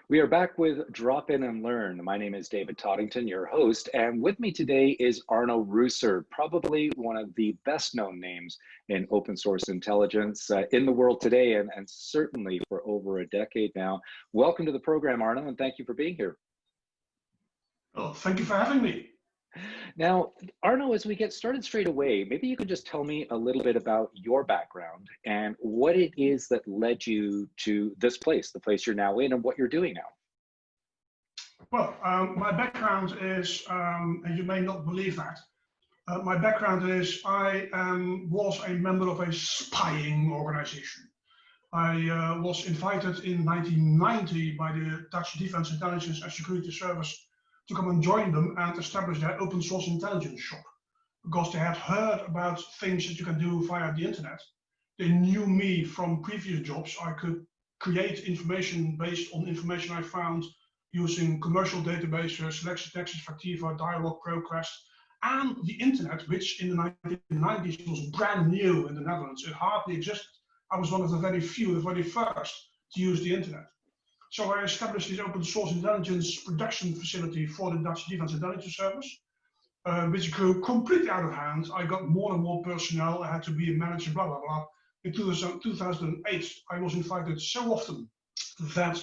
We are back with Drop In and Learn. My name is David Toddington, your host, and with me today is Arno Reuser, probably one of the best known names in open source intelligence in the world today, and certainly for over a decade now. Welcome to the program, Arno, and thank you for being here. Well, thank you for having me. Now, Arno, as we get started straight away, maybe you could just tell me a little bit about your background and what it is that led you to this place, the place you're now in, and what you're doing now. Well, my background is, and you may not believe that, my background is I was a member of a spying organization. I was invited in 1990 by the Dutch Defense Intelligence and Security Service to come and join them and establish their open source intelligence shop, because they had heard about things that you can do via the internet. They knew me from previous jobs. I could create information based on information I found using commercial databases, LexisNexis, Factiva, Dialog, ProQuest, and the internet, which in the 1990s was brand new in the Netherlands. It hardly existed. I was one of the very few, the very first to use the internet. So I established this open source intelligence production facility for the Dutch Defense Intelligence Service, which grew completely out of hand. I got more and more personnel. I had to be a manager, blah, blah, blah. In 2008, I was invited so often that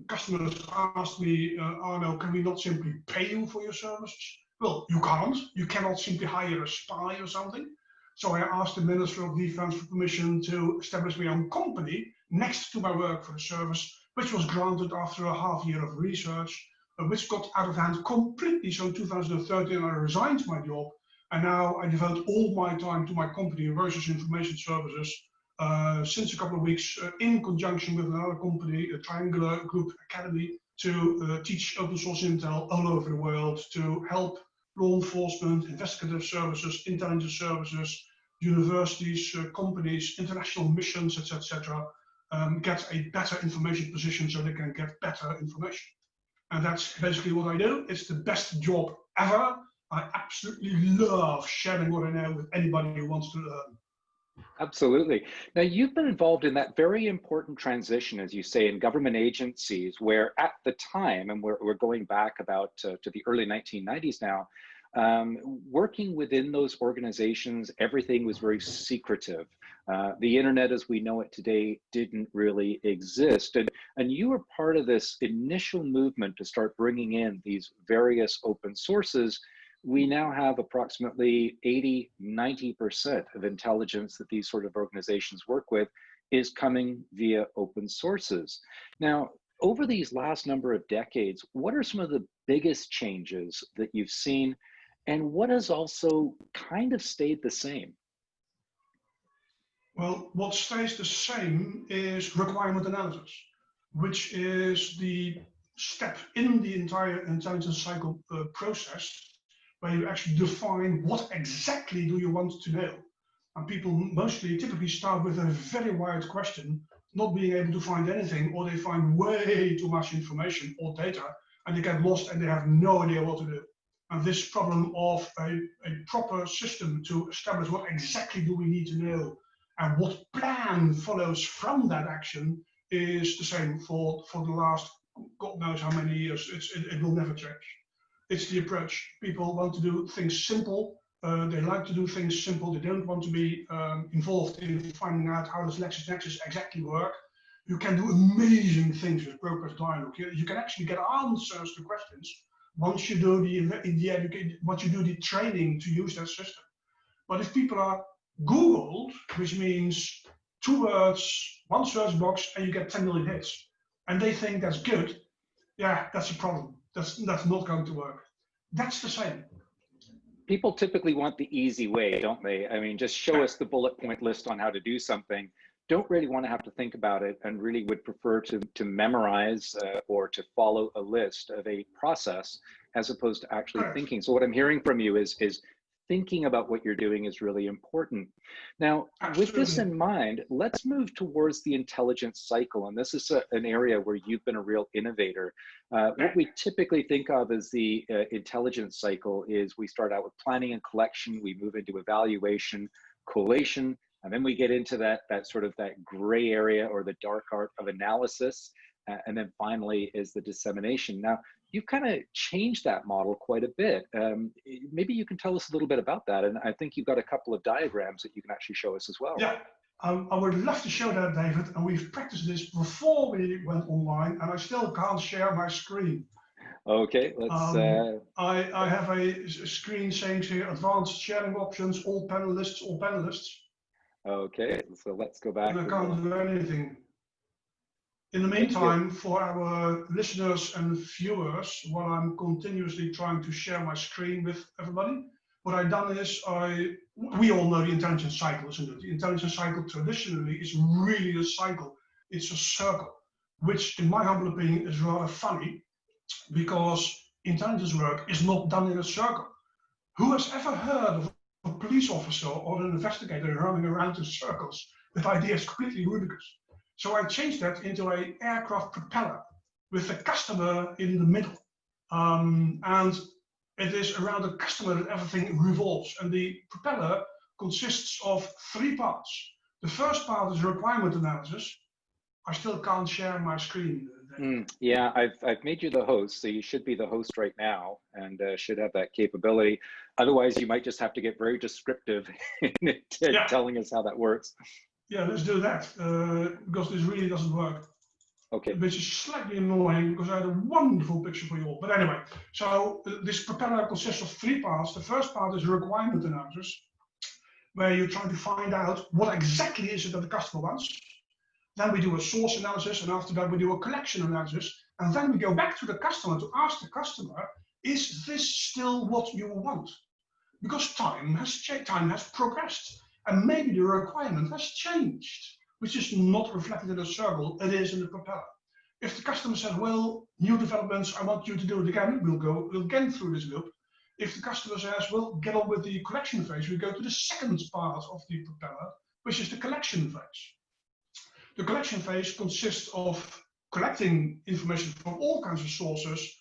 customers asked me, Arno, can we not simply pay you for your services? Well, you can't. You cannot simply hire a spy or something. So I asked the Minister of Defense for permission to establish my own company next to my work for the service, which was granted after a half year of research, which got out of hand completely. So in 2013, I resigned my job, and now I devote all my time to my company, Reusers Information Services, since a couple of weeks, in conjunction with another company, a Triangular Group Academy, to teach open source intel all over the world, to help law enforcement, investigative services, intelligence services, universities, companies, international missions, etc., get a better information position so they can get better information. And that's basically what I do. It's the best job ever. I absolutely love sharing what I know with anybody who wants to learn. Absolutely. Now, you've been involved in that very important transition, as you say, in government agencies, where at the time, and we're going back about to the early 1990s now, working within those organizations, everything was very secretive. The internet as we know it today didn't really exist. And you were part of this initial movement to start bringing in these various open sources. We now have approximately 80–90% of intelligence that these sort of organizations work with is coming via open sources. Now, over these last number of decades, what are some of the biggest changes that you've seen, and what has also kind of stayed the same? Well, what stays the same is requirement analysis, which is the step in the entire intelligence cycle process, where you actually define what exactly do you want to know. And people typically start with a very wide question, not being able to find anything, or they find way too much information or data, and they get lost and they have no idea what to do. And this problem of a proper system to establish what exactly do we need to know and what plan follows from that action is the same for the last God knows how many years. It will never change. It's the approach. People want to do things simple. They like to do things simple. They don't want to be involved in finding out how does LexisNexis exactly work. You can do amazing things with ProQuest Dialog. You can actually get answers to questions once you do the training to use that system. But if people are Googled, which means 2 words, 1 search box, and you get 10 million hits, and they think that's good, yeah, that's a problem. That's not going to work. That's the same. People typically want the easy way, don't they? I mean, just show us the bullet point list on how to do something. Don't really want to have to think about it, and really would prefer to memorize or to follow a list of a process as opposed to actually thinking. So what I'm hearing from you is thinking about what you're doing is really important. Now, with this in mind, let's move towards the intelligence cycle. And this is an area where you've been a real innovator. What we typically think of as the intelligence cycle is we start out with planning and collection, we move into evaluation, collation, and then we get into that gray area or the dark art of analysis. and then finally is the dissemination. Now, you've kind of changed that model quite a bit. Maybe you can tell us a little bit about that. And I think you've got a couple of diagrams that you can actually show us as well. Yeah, I would love to show that, David. And we've practiced this before we went online, and I still can't share my screen. Okay, let's. I have a screen saying here advanced sharing options, all panelists, all panelists. Okay, so let's go back. And I can't do anything. In the meantime, for our listeners and viewers, while I'm continuously trying to share my screen with everybody, what I've done is we all know the intelligence cycle, isn't it? The intelligence cycle traditionally is really a cycle. It's a circle, which in my humble opinion is rather funny because intelligence work is not done in a circle. Who has ever heard of a police officer or an investigator running around in circles? That idea is completely ludicrous. So I changed that into an aircraft propeller with the customer in the middle. And it is around the customer that everything revolves. And the propeller consists of 3 parts. The first part is requirement analysis. I still can't share my screen. Yeah, I've made you the host, so you should be the host right now and should have that capability. Otherwise, you might just have to get very descriptive in telling us how that works. Yeah, let's do that, because this really doesn't work. Okay. Which is slightly annoying because I had a wonderful picture for you all. But anyway, so this propeller consists of 3 parts. The first part is requirement analysis, where you're trying to find out what exactly is it that the customer wants. Then we do a source analysis, and after that we do a collection analysis. And then we go back to the customer to ask the customer, is this still what you want? Because time has progressed, and maybe the requirement has changed, which is not reflected in the circle, it is in the propeller. If the customer says, well, new developments, I want you to do it again, we'll again through this loop. If the customer says, well, get on with the collection phase, we go to the second part of the propeller, which is the collection phase. The collection phase consists of collecting information from all kinds of sources,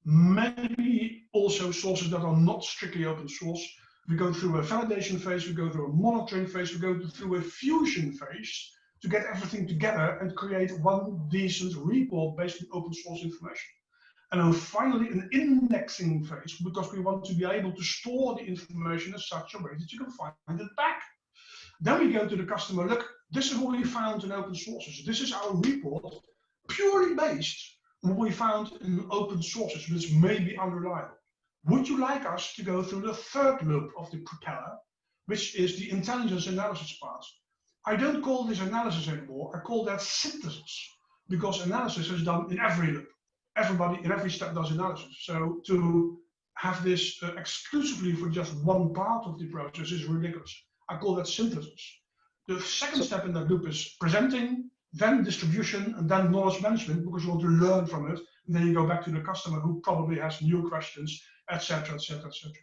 maybe also sources that are not strictly open source. We go through a validation phase, we go through a monitoring phase, we go through a fusion phase to get everything together and create one decent report based on open source information. And then finally an indexing phase, because we want to be able to store the information in such a way that you can find it back. Then we go to the customer, look, this is what we found in open sources. This is our report, purely based on what we found in open sources, which may be unreliable. Would you like us to go through the third loop of the propeller, which is the intelligence analysis part? I don't call this analysis anymore, I call that synthesis, because analysis is done in every loop. Everybody in every step does analysis. So to have this exclusively for just one part of the process is ridiculous. I call that synthesis. The second step in that loop is presenting, then distribution, and then knowledge management, because you want to learn from it. And then you go back to the customer who probably has new questions, etc., etc., etc.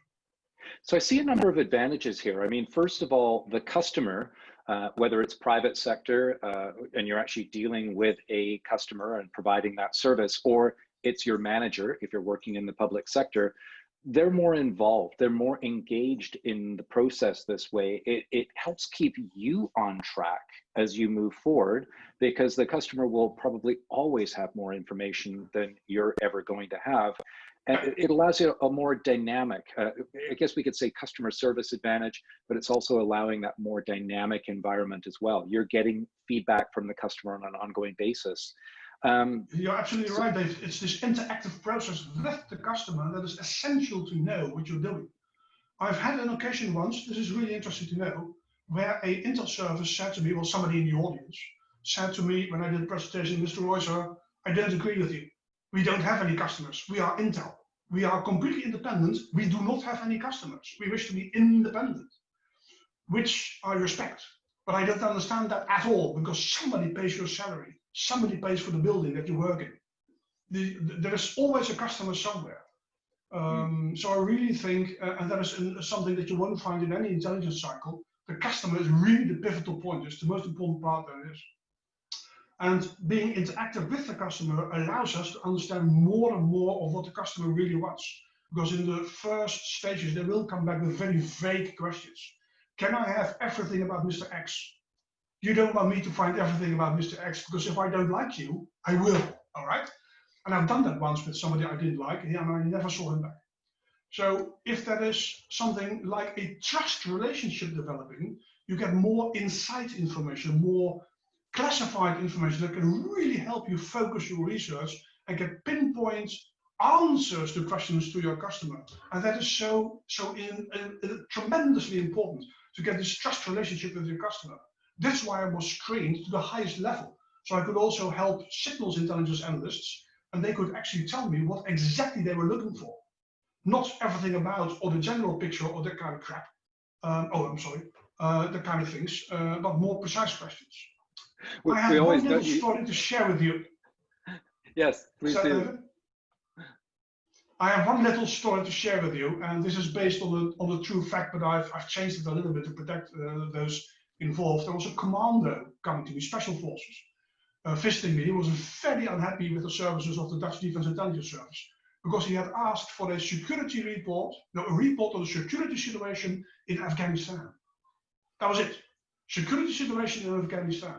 So I see a number of advantages here. I mean, first of all, the customer, whether it's private sector and you're actually dealing with a customer and providing that service, or it's your manager if you're working in the public sector, they're more involved, they're more engaged in the process this way. It helps keep you on track as you move forward, because the customer will probably always have more information than you're ever going to have. And it allows you a more dynamic, I guess we could say customer service advantage, but it's also allowing that more dynamic environment as well. You're getting feedback from the customer on an ongoing basis. You're absolutely right, Dave. It's this interactive process with the customer that is essential to know what you're doing. I've had an occasion once, this is really interesting to know, where a Intel service said to me, well, somebody in the audience said to me when I did a presentation, Mr. Reuser, I don't agree with you. We don't have any customers. We are Intel. We are completely independent. We do not have any customers. We wish to be independent, which I respect. But I don't understand that at all, because somebody pays your salary. Somebody pays for the building that you work in. There is always a customer somewhere. So I really think, and that is something that you won't find in any intelligence cycle, the customer is really the pivotal point. It's the most important part there is. And being interactive with the customer allows us to understand more and more of what the customer really wants. Because in the first stages, they will come back with very vague questions. Can I have everything about Mr. X? You don't want me to find everything about Mr. X, because if I don't like you, I will. all right? And I've done that once with somebody I didn't like, and I never saw him back. So if there is something like a trust relationship developing, you get more insight information, more classified information that can really help you focus your research and get pinpoint answers to questions to your customer. And that is so tremendously important to get this trust relationship with your customer. That's why I was trained to the highest level. So I could also help signals intelligence analysts, and they could actually tell me what exactly they were looking for. Not everything about or the general picture or that kind of crap. That kind of things, but more precise questions. I have one little story to share with you. Yes, please do. I have one little story to share with you, and this is based on the true fact, but I've changed it a little bit to protect those involved. There was a commando coming to me, special forces, visiting me. He was very unhappy with the services of the Dutch Defense Intelligence Service because he had asked for a security report, a report on the security situation in Afghanistan. That was it. Security situation in Afghanistan.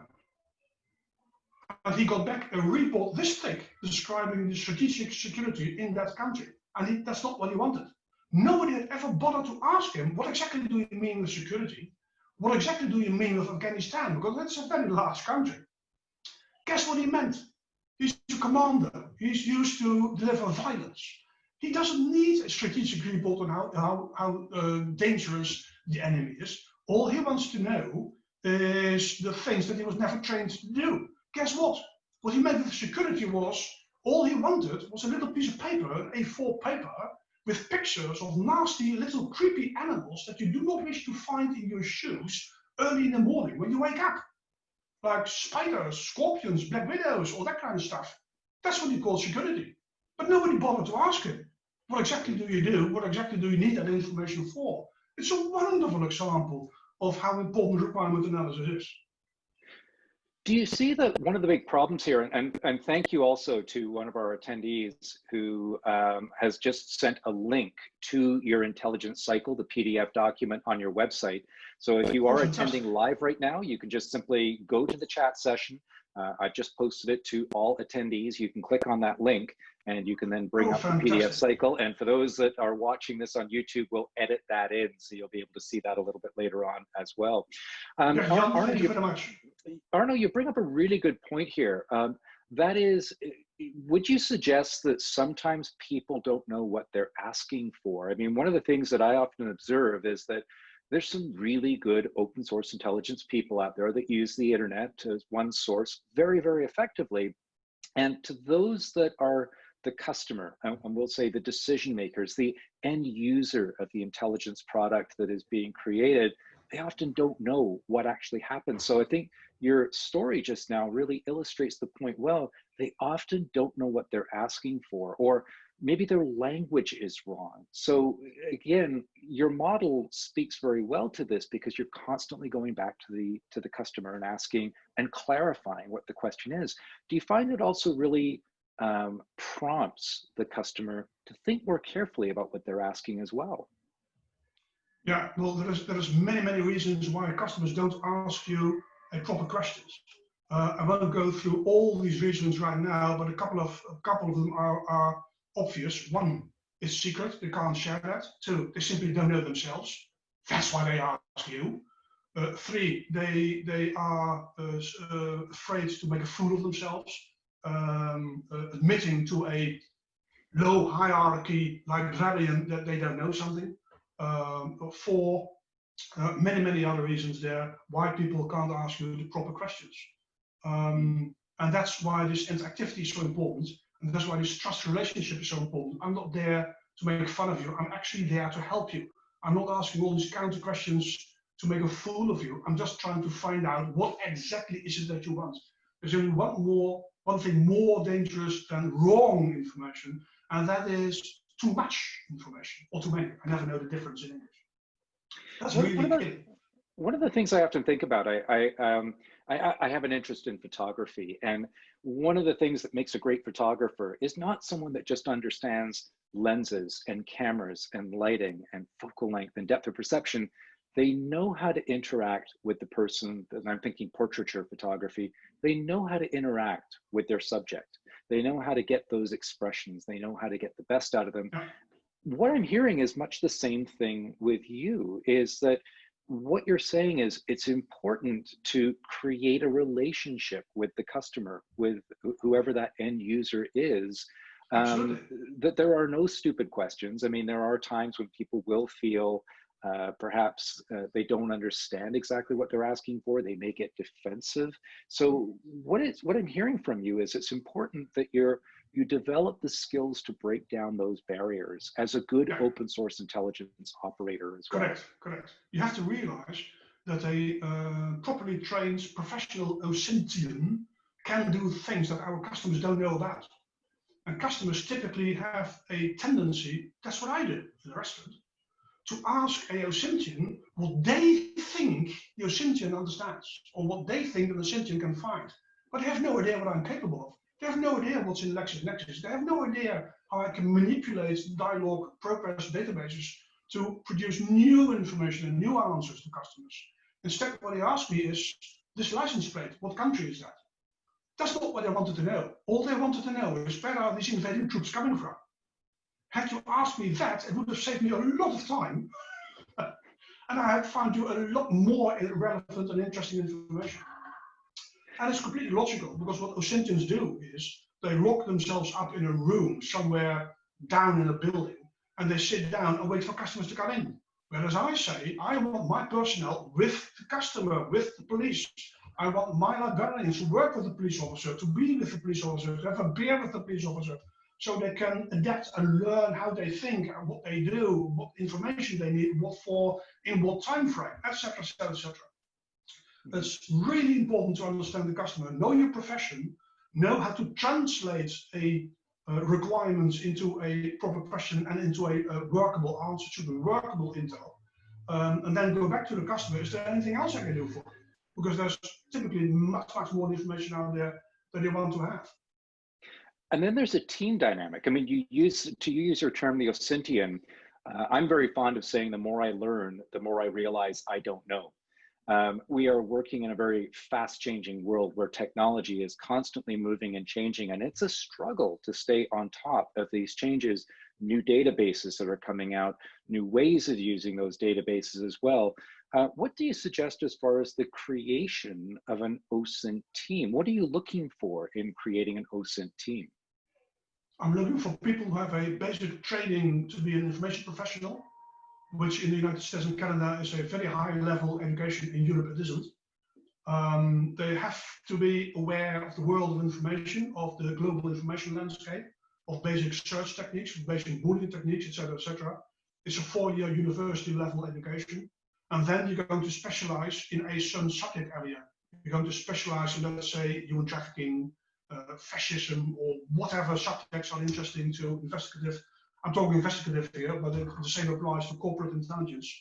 And he got back a report this thick describing the strategic security in that country. And that's not what he wanted. Nobody had ever bothered to ask him, what exactly do you mean with security? What exactly do you mean with Afghanistan? Because that's a very large country. Guess what he meant? He's a commander. He's used to deliver violence. He doesn't need a strategic report on how dangerous the enemy is. All he wants to know is the things that he was never trained to do. Guess what? What he meant with security was, all he wanted was a little piece of paper, an A4 paper, with pictures of nasty little creepy animals that you do not wish to find in your shoes early in the morning when you wake up. Like spiders, scorpions, black widows, all that kind of stuff. That's what he called security. But nobody bothered to ask him, what exactly do you do? What exactly do you need that information for? It's a wonderful example of how important requirement analysis is. Do you see that one of the big problems here, and thank you also to one of our attendees who has just sent a link to your intelligence cycle, the PDF document on your website. So if you are attending live right now, you can just simply go to the chat session. I've just posted it to all attendees. You can click on that link and you can then bring up the PDF cycle. And for those that are watching this on YouTube, we'll edit that in, so you'll be able to see that a little bit later on as well. Arno, thank you very much. Arno, you bring up a really good point here. That is, would you suggest that sometimes people don't know what they're asking for? I mean, one of the things that I often observe is that there's some really good open source intelligence people out there that use the internet as one source very, very effectively. And to those that are the customer, and we'll say the decision makers, the end user of the intelligence product that is being created, they often don't know what actually happens. So I think your story just now really illustrates the point well. They often don't know what they're asking for, or maybe their language is wrong. So again, your model speaks very well to this because you're constantly going back to the customer and asking and clarifying what the question is. Do you find it also really prompts the customer to think more carefully about what they're asking as well? Yeah, well, there's many reasons why customers don't ask you a proper questions. I won't go through all these reasons right now, but a couple of them are obvious. One is secret; they can't share that. Two, they simply don't know themselves. That's why they ask you. Three, they are afraid to make a fool of themselves, admitting to a low hierarchy librarian that they don't know something. For many other reasons there why people can't ask you the proper questions. And that's why this interactivity is so important, and that's why this trust relationship is so important. I'm not there to make fun of you, I'm actually there to help you. I'm not asking all these counter questions to make a fool of you. I'm just trying to find out what exactly is it that you want. There's only one thing more dangerous than wrong information, and that is too much information, or too many. I never know the difference in English. That's really one of the things I often think about, I have an interest in photography, and one of the things that makes a great photographer is not someone that just understands lenses and cameras and lighting and focal length and depth of perception. They know how to interact with the person, and I'm thinking portraiture photography. They know how to interact with their subject. They know how to get those expressions. They know how to get the best out of them. Yeah. What I'm hearing is much the same thing with you, is that what you're saying is it's important to create a relationship with the customer, with whoever that end user is. Absolutely. That there are no stupid questions. I mean, there are times when people will feel perhaps they don't understand exactly what they're asking for. They may get defensive. So what I'm hearing from you is it's important that you develop the skills to break down those barriers as a good open source intelligence operator as well. Correct, correct. You have to realize that a properly trained professional OSINTian can do things that our customers don't know about. And customers typically have a tendency, that's what I do in a restaurant, to ask a OSINTian what they think the OSINTian understands, or what they think the OSINTian can find. But they have no idea what I'm capable of. They have no idea what's in LexisNexis. They have no idea how I can manipulate dialogue progress databases to produce new information and new answers to customers. Instead, what they ask me is, this license plate, what country is that? That's not what they wanted to know. All they wanted to know is, where are these invading troops coming from? Had you asked me that, it would have saved me a lot of time. And I had found you a lot more relevant and interesting information. And it's completely logical, because what OSINTians do is they lock themselves up in a room somewhere down in a building, and they sit down and wait for customers to come in. Whereas I say, I want my personnel with the customer, with the police. I want my librarians to work with the police officer, to be with the police officer, to have a beer with the police officer, so they can adapt and learn how they think, and what they do, what information they need, what for, in what time frame, etc., etc., etc. It's really important to understand the customer, know your profession, know how to translate a requirements into a proper question and into a workable answer to the workable intel, and then go back to the customer. Is there anything else I can do for you? Because there's typically much more information out there that they want to have. And then there's a team dynamic. I mean, to use your term, the OSINTian, I'm very fond of saying the more I learn, the more I realize I don't know. We are working in a very fast changing world where technology is constantly moving and changing, and it's a struggle to stay on top of these changes, new databases that are coming out, new ways of using those databases as well. What do you suggest as far as the creation of an OSINT team? What are you looking for in creating an OSINT team? I'm looking for people who have a basic training to be an information professional, which in the United States and Canada is a very high level education. In Europe it isn't. They have to be aware of the world of information, of the global information landscape, of basic search techniques, basic Boolean techniques, etc., etc. It's a 4-year university level education. And then you're going to specialize in a certain subject area. You're going to specialize in, let's say, human trafficking, fascism, or whatever subjects are interesting to investigative. I'm talking investigative here, but the same applies to corporate intelligence,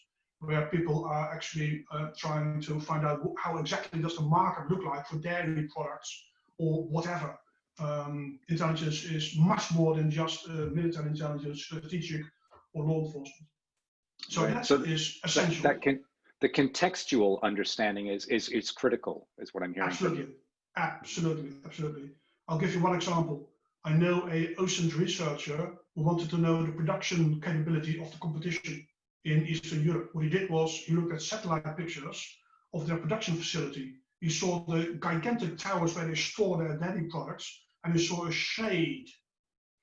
where people are actually trying to find out how exactly does the market look like for dairy products or whatever. Intelligence is much more than just military intelligence, strategic, or law enforcement. So that is essential. The contextual understanding is critical, is what I'm hearing. Absolutely. I'll give you one example. I know a OSINT researcher who wanted to know the production capability of the competition in Eastern Europe. What he did was he looked at satellite pictures of their production facility. He saw the gigantic towers where they store their dairy products, and he saw a shade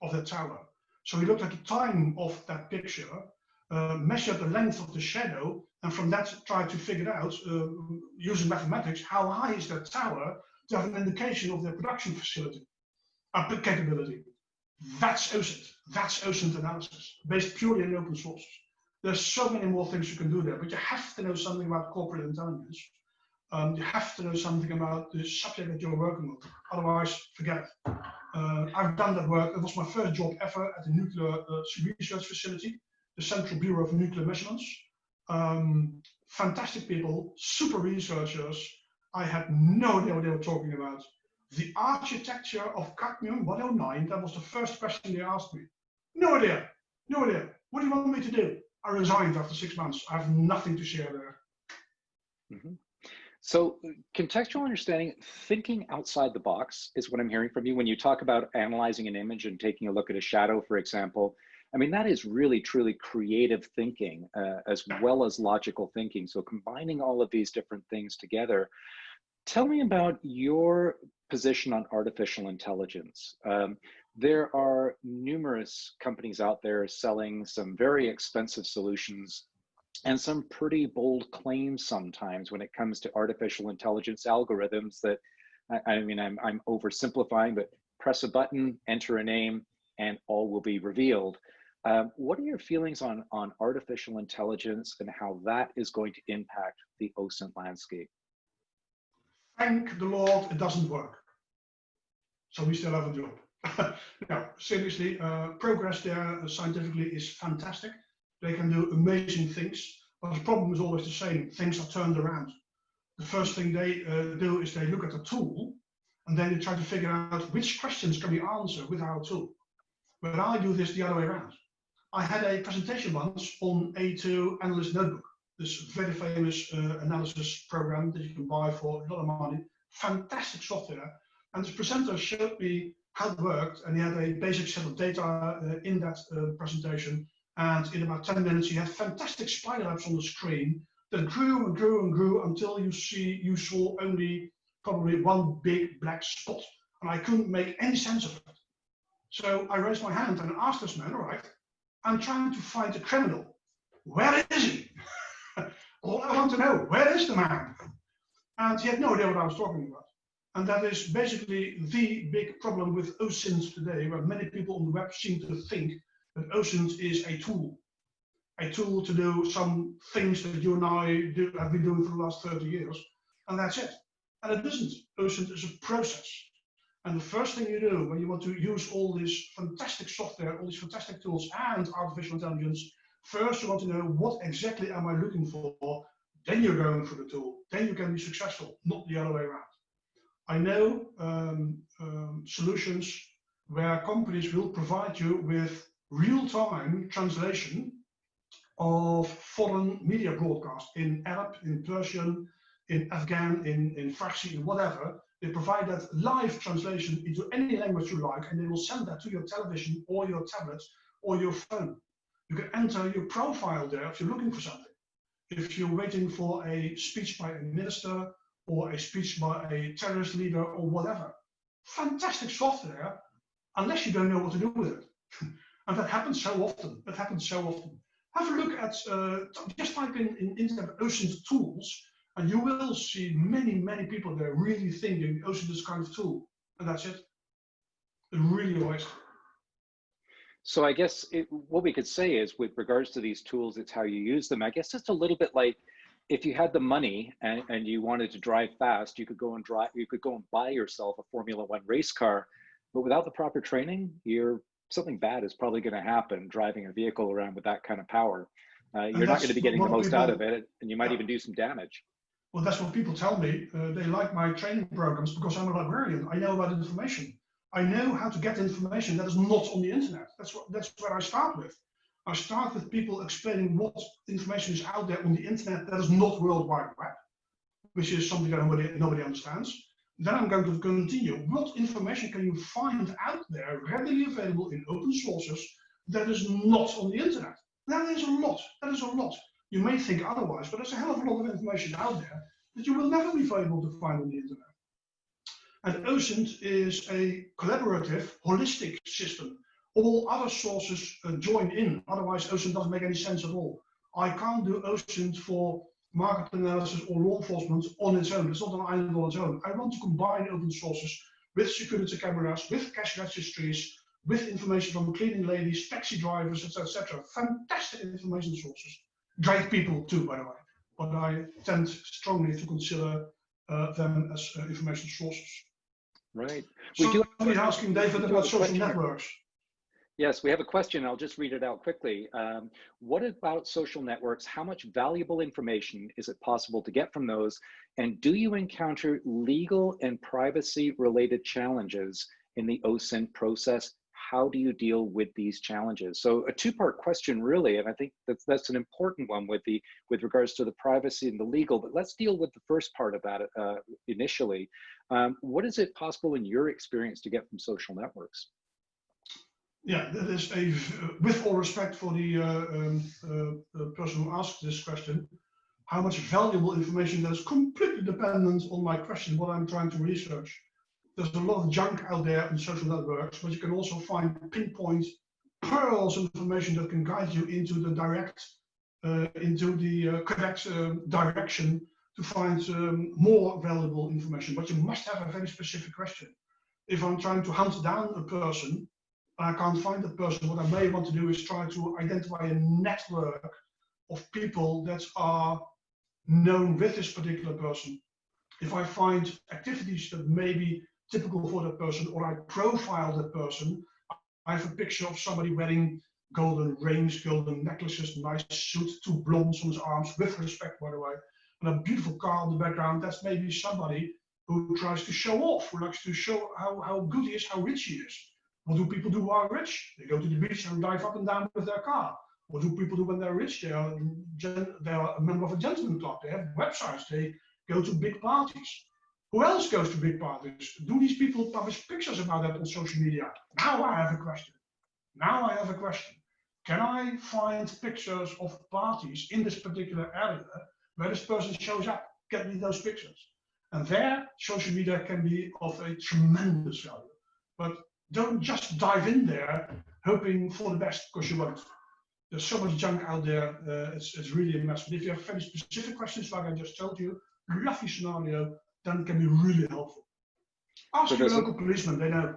of that tower. So he looked at the time of that picture, measured the length of the shadow, and from that tried to figure out, using mathematics, how high is that tower to have an indication of their production facility capability. That's OSINT. That's OSINT analysis, based purely on open sources. There's so many more things you can do there, but you have to know something about corporate intelligence. You have to know something about the subject that you're working on. Otherwise, forget it. I've done that work. It was my first job ever at the nuclear research facility, the Central Bureau of Nuclear Measurements. Fantastic people, super researchers. I had no idea what they were talking about. The architecture of cadmium 109, that was the first question they asked me. No idea. What do you want me to do? I resigned after 6 months. I have nothing to share there. Mm-hmm. So contextual understanding, thinking outside the box is what I'm hearing from you when you talk about analyzing an image and taking a look at a shadow, for example. I mean, that is really, truly creative thinking as well as logical thinking. So combining all of these different things together. Tell me about your position on artificial intelligence. There are numerous companies out there selling some very expensive solutions and some pretty bold claims sometimes when it comes to artificial intelligence algorithms that, I mean, I'm oversimplifying, but press a button, enter a name, and all will be revealed. What are your feelings on artificial intelligence and how that is going to impact the OSINT landscape? Thank the Lord, it doesn't work. So we still have a job. No, seriously, progress there scientifically is fantastic. They can do amazing things, but the problem is always the same. Things are turned around. The first thing they do is they look at the tool, and then they try to figure out which questions can we answer with our tool. But I do this the other way around. I had a presentation once on A2 Analyst Notebook, this very famous analysis program that you can buy for a lot of money, fantastic software. And this presenter showed me how it worked, and he had a basic set of data in that presentation. And in about 10 minutes, he had fantastic spider webs on the screen that grew and grew and grew until you saw only probably one big black spot. And I couldn't make any sense of it. So I raised my hand and asked this man, all right, I'm trying to find a criminal. Where is he? All I want to know, where is the man? And he had no idea what I was talking about. And that is basically the big problem with OSINT today, where many people on the web seem to think that OSINT is a tool to do some things that you and I have been doing for the last 30 years, and that's it. And it isn't. OSINT is a process. And the first thing you do when you want to use all this fantastic software, all these fantastic tools and artificial intelligence, first you want to know what exactly am I looking for, then you're going for the tool, then you can be successful, not the other way around. I know solutions where companies will provide you with real-time translation of foreign media broadcast in Arab, in Persian, in Afghan, in Farsi, in whatever. They provide that live translation into any language you like, and they will send that to your television or your tablet or your phone. You can enter your profile there if you're looking for something. If you're waiting for a speech by a minister or a speech by a terrorist leader or whatever. Fantastic software, unless you don't know what to do with it. And that happens so often. That happens so often. Have a look at, just type in internet OSINT tools, and you will see many, many people there really thinking OSINT is kind of tool. And that's it. It really always. So I guess what we could say is with regards to these tools, it's how you use them. I guess it's a little bit like if you had the money and you wanted to drive fast, you could go and buy yourself a Formula One race car, but without the proper training, something bad is probably going to happen driving a vehicle around with that kind of power. You're not going to be getting the most out of it, and you might even do some damage. Well, that's what people tell me. They like my training programs because I'm a librarian. I know about information. I know how to get information that is not on the internet. That's where I start with. I start with people explaining what information is out there on the internet that is not World Wide Web, which is something that nobody understands. Then I'm going to continue. What information can you find out there readily available in open sources that is not on the internet? That is a lot. That is a lot. You may think otherwise, but there's a hell of a lot of information out there that you will never be able to find on the internet. And OSINT is a collaborative, holistic system. All other sources join in. Otherwise, OSINT doesn't make any sense at all. I can't do OSINT for market analysis or law enforcement on its own. It's not an island on its own. I want to combine open sources with security cameras, with cash registries, with information from cleaning ladies, taxi drivers, etc. Fantastic information sources. Great people too, by the way. But I tend strongly to consider them as information sources. Right. Somebody's asking David about social networks. Yes, we have a question. I'll just read it out quickly. What about social networks? How much valuable information is it possible to get from those? And do you encounter legal and privacy related challenges in the OSINT process? how do you deal with these challenges? So a two-part question really, and I think that's an important one with regards to the privacy and the legal, but let's deal with the first part of that initially. What is it possible in your experience to get from social networks? Yeah, that is with all respect for the person who asked this question, how much valuable information that is completely dependent on my question, what I'm trying to research. There's a lot of junk out there in social networks, but you can also find pinpoint pearls of information that can guide you into the correct direction to find more valuable information. But you must have a very specific question. If I'm trying to hunt down a person, I can't find the person. What I may want to do is try to identify a network of people that are known with this particular person. If I find activities that may be typical for that person, or I profile that person, I have a picture of somebody wearing golden rings, golden necklaces, nice suit, two blondes on his arms, with respect, by the way, and a beautiful car in the background. That's maybe somebody who tries to show off, who likes to show how good he is, how rich he is. What do people do who are rich? They go to the beach and drive up and down with their car. What do people do when they're rich? They are a member of a gentleman club. They have websites. They go to big parties. Who else goes to big parties? Do these people publish pictures about that on social media? Now I have a question. Can I find pictures of parties in this particular area where this person shows up? Get me those pictures. And there, social media can be of a tremendous value. But don't just dive in there hoping for the best, because you won't. There's so much junk out there, it's really a mess. But if you have very specific questions, like I just told you, lovely scenario, then it can be really helpful. Ask your local policeman, they know.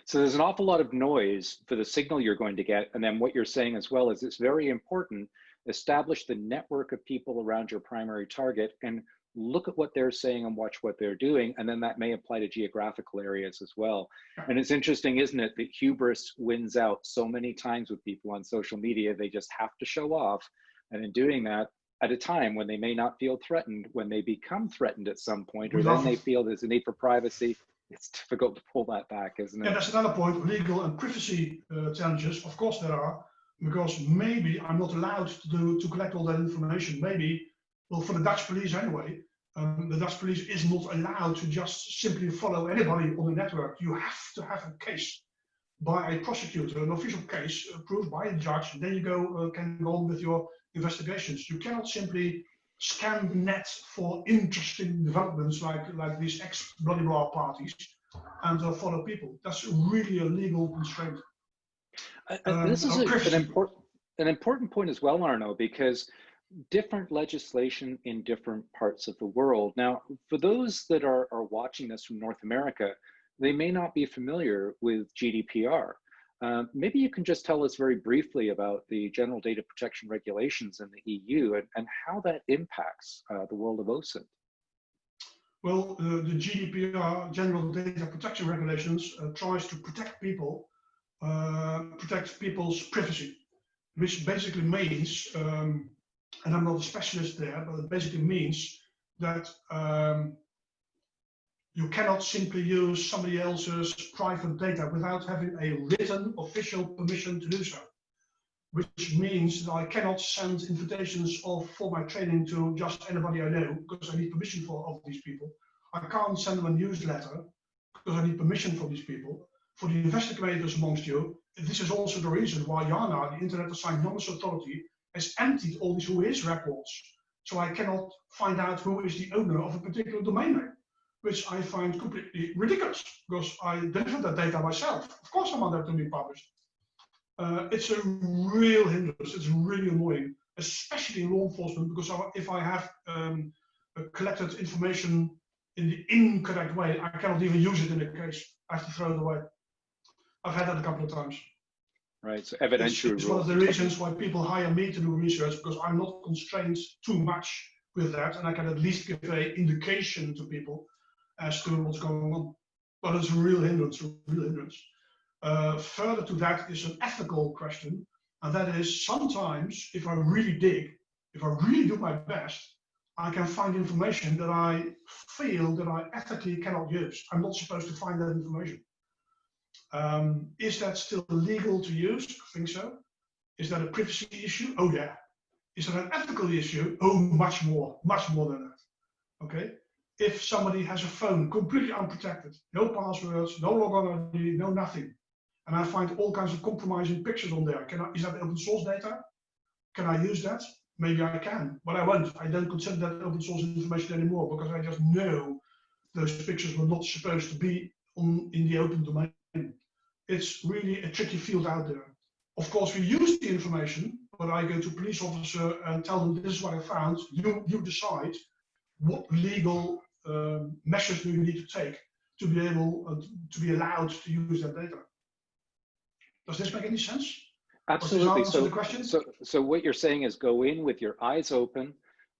So there's an awful lot of noise for the signal you're going to get. And then what you're saying as well is it's very important, establish the network of people around your primary target and look at what they're saying and watch what they're doing. And then that may apply to geographical areas as well. And it's interesting, isn't it, that hubris wins out so many times with people on social media. They just have to show off. And in doing that, at a time when they may not feel threatened, when they become threatened at some point, or then they feel there's a need for privacy, it's difficult to pull that back, isn't it? Yeah, that's another point, legal and privacy challenges. Of course there are, because maybe I'm not allowed to collect all that information. Maybe, well, for the Dutch police anyway, the Dutch police is not allowed to just simply follow anybody on the network. You have to have a case by a prosecutor, an official case approved by a judge. Then you can go on with your investigations. You cannot simply scan the net for interesting developments like these ex-bloody blah parties and follow people. That's really a legal constraint. This is an important point as well, Arno, because different legislation in different parts of the world. Now, for those that are watching this from North America, they may not be familiar with GDPR. Maybe you can just tell us very briefly about the general data protection regulations in the EU and how that impacts the world of OSINT. Well, the GDPR, general data protection regulations, tries to protect people, protect people's privacy, which basically means, and I'm not a specialist there, but it basically means that you cannot simply use somebody else's private data without having a written official permission to do so. Which means that I cannot send invitations for my training to just anybody I know, because I need permission of these people. I can't send them a newsletter because I need permission from these people. For the investigators amongst you, this is also the reason why JANA, the Internet Assigned Numbers Authority, has emptied all these WHOIS records. So I cannot find out who is the owner of a particular domain name, which I find completely ridiculous, because I deliver that data myself. Of course I want that to be published. It's a real hindrance, it's really annoying, especially in law enforcement, because if I have collected information in the incorrect way, I cannot even use it in a case. I have to throw it away. I've had that a couple of times. Right, so evidentiary It's one of the reasons why people hire me to do research, because I'm not constrained too much with that, and I can at least give an indication to people as to what's going on. But it's a real hindrance, further to that is an ethical question, and that is sometimes if I really dig, if I really do my best, I can find information that I feel that I ethically cannot use. I'm not supposed to find that information. Is that still legal to use? I think so. Is that a privacy issue? Oh yeah. Is that an ethical issue? Oh, much more than that. Okay. If somebody has a phone completely unprotected, no passwords, no logon ID, no nothing, and I find all kinds of compromising pictures on there, is that open source data? Can I use that? Maybe I can, but I won't. I don't consider that open source information anymore because I just know those pictures were not supposed to be in the open domain. It's really a tricky field out there. Of course, we use the information, but I go to a police officer and tell them this is what I found. You decide what legal measures do you need to take to be able to be allowed to use that data. Does this make any sense? Absolutely. So what you're saying is go in with your eyes open,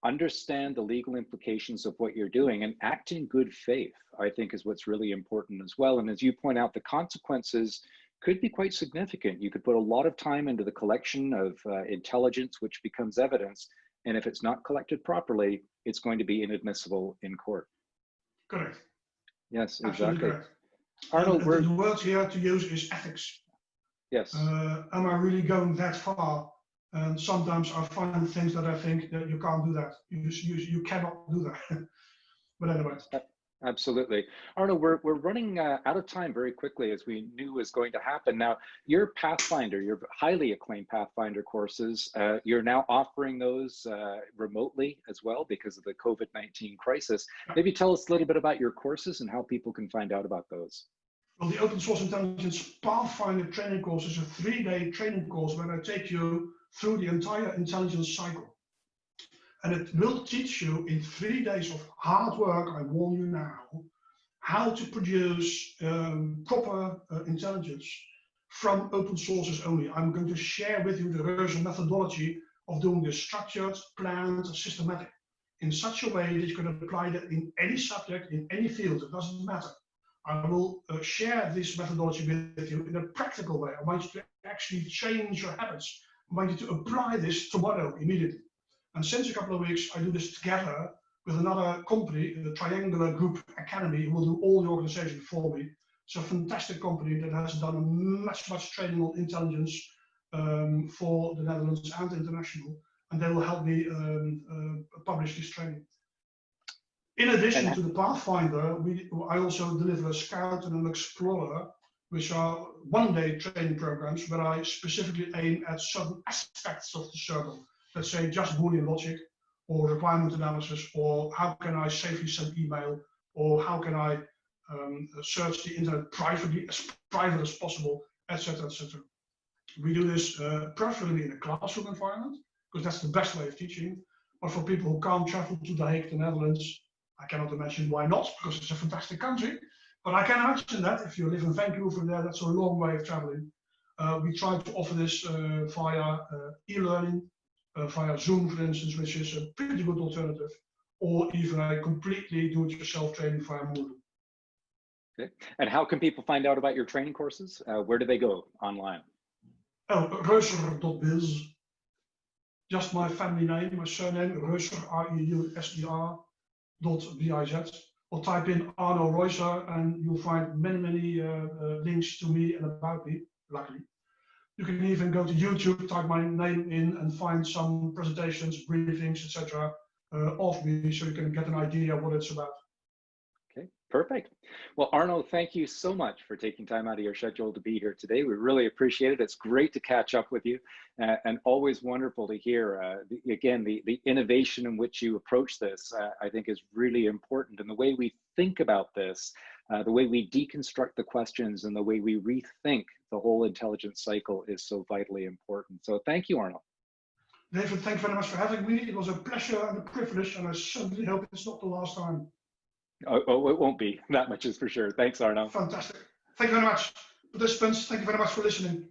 understand the legal implications of what you're doing, and act in good faith, I think, is what's really important as well. And as you point out, the consequences could be quite significant. You could put a lot of time into the collection of intelligence, which becomes evidence. And if it's not collected properly, it's going to be inadmissible in court. Correct. Yes, absolutely exactly. correct. Arno, the word here to use is ethics. Yes. Am I really going that far? And sometimes I find things that I think that you can't do that. You cannot do that. But anyway. Absolutely. Arno, we're running out of time very quickly, as we knew was going to happen. Now, your Pathfinder, your highly acclaimed Pathfinder courses, you're now offering those remotely as well because of the COVID-19 crisis. Maybe tell us a little bit about your courses and how people can find out about those. Well, the Open Source Intelligence Pathfinder training course is a 3-day training course where I take you through the entire intelligence cycle. And it will teach you in 3 days of hard work, I warn you now, how to produce proper intelligence from open sources only. I'm going to share with you the Reuser methodology of doing this structured, planned, systematic, in such a way that you can apply that in any subject, in any field, it doesn't matter. I will share this methodology with you in a practical way. I want you to actually change your habits. I want you to apply this tomorrow, immediately. And since a couple of weeks, I do this together with another company, the Triangular Group Academy, who will do all the organization for me. It's a fantastic company that has done much training on intelligence for the Netherlands and international, and they will help me publish this training. In addition to the Pathfinder, I also deliver a Scout and an Explorer, which are 1-day training programs where I specifically aim at certain aspects of the circle. Let's say just Boolean logic, or requirement analysis, or how can I safely send email, or how can I search the internet privately, as private as possible, etc., etc. We do this preferably in a classroom environment, because that's the best way of teaching. But for people who can't travel to The Hague, the Netherlands, I cannot imagine why not, because it's a fantastic country. But I can imagine that if you live in Vancouver, that's a long way of traveling. We try to offer this via e-learning, via Zoom, for instance, which is a pretty good alternative, or even a completely do-it-yourself training via Moodle. Okay. And how can people find out about your training courses? Where do they go online? Oh, Reuser.biz. Just my family name, my surname, Reuser, R-E-U-S-E-R.biz. Or type in Arno Reuser and you'll find many links to me and about me, luckily. You can even go to YouTube, type my name in and find some presentations, briefings, etc. Of me, so you can get an idea what it's about. Okay, perfect. Well, Arno, thank you so much for taking time out of your schedule to be here today. We really appreciate it. It's great to catch up with you and always wonderful to hear, again, the innovation in which you approach this, I think is really important. And the way we think about this, the way we deconstruct the questions and the way we rethink the whole intelligence cycle is so vitally important. So thank you, Arno. David, thank you very much for having me. It was a pleasure and a privilege, and I certainly hope it's not the last time. Oh, it won't be. That much is for sure. Thanks, Arno. Fantastic. Thank you very much. Participants, thank you very much for listening.